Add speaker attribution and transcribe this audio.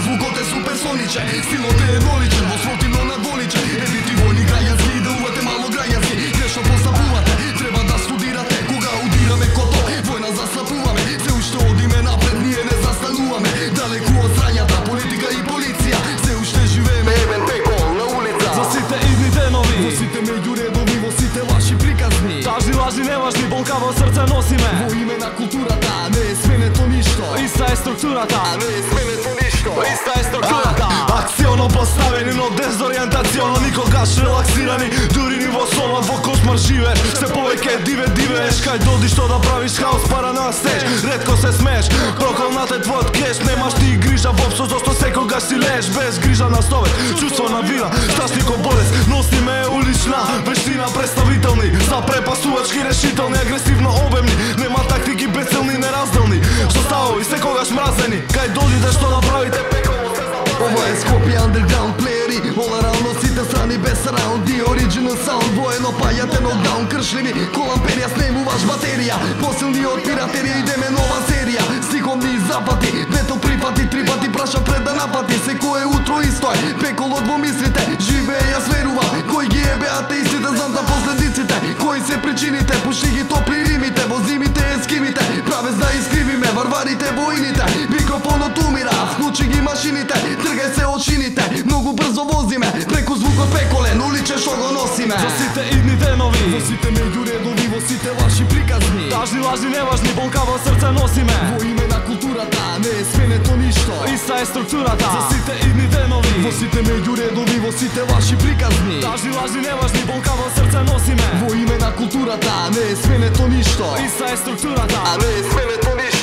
Speaker 1: Звукоте суперсониче, стилот е едноличен, во спротивно надволичен. Едити војни граѓански, да увате мало граѓански. Грешно постапувате, треба да студирате. Кога удираме кото, војна заслапуваме. Се уште одиме напред, ние не застануваме. Далеку од срањата, политика и полиција. Се уште живееме, евен пекол на улица.
Speaker 2: За сите идни денови,
Speaker 1: во сите меѓу редови, во сите ваши приказни.
Speaker 2: Тажни, лажни, неважни, болкаво срце носиме.
Speaker 1: Во име на културата, не е сменето ништо.
Speaker 2: Иста е структурата,
Speaker 1: не е сменето ништо.
Speaker 2: иста е структурата.
Speaker 3: Акционо поставени, но дезориентационо, никогаш релаксирани. Дури ни во сонот, во кошмар живееш. Се повеќе дивееш, кај додиш што да правиш хаос, пара на стеж. Ретко се смееш, проколнате твојот кеш. Немаш ти грижа вопшто, зашто секогаш си лееш. Без грижа на совет, чувство на вина, страшни ко болест. Носиме улична вештина, представителни за препасувачки, решителни, агресивно обемни. Нема тактики, бецелни, неразделни. Што ставови секогаш мразени, кај додите што да правите пекол.
Speaker 1: Ова е Скопје underground плеери. Ола рално сите страни без раунд. The original sound, воено пајате нокдаун. Кршливи коламперија, снемуваш батерија. Посилни од пиратерија, идеме нова серија. Стиховни запати, двето припати, три пати праша пред да напати. Секое утро исто е, пеколот во мислите. Живее, јас верувам, кој ги ебе атеистите, знам да последиците. Кои се причините, пушти ги топли римите. Во зимите ескимите, правец да искривиме. Варварите, воините, микрофонот умира. Вклучи ги машините, тргај се од шините. Многу брзо возиме, преку звукот пеколен, уличе што го носиме.
Speaker 2: За сите идни денови,
Speaker 1: Во сите меѓу редови, во сите ваши приказни.
Speaker 2: тажни, лажни, неважни, болкаво срце носиме.
Speaker 1: Во име на културата, не е сменето ништо.
Speaker 2: Иста е структурата,
Speaker 1: За сите идни денови, во сите меѓу редови, во сите ваши приказни.
Speaker 2: тажни, лажни, неважни, болкаво срце носиме.
Speaker 1: Во име на културата, не е сменето ништо.
Speaker 2: Иста е структурата,
Speaker 1: не е сменето ништо.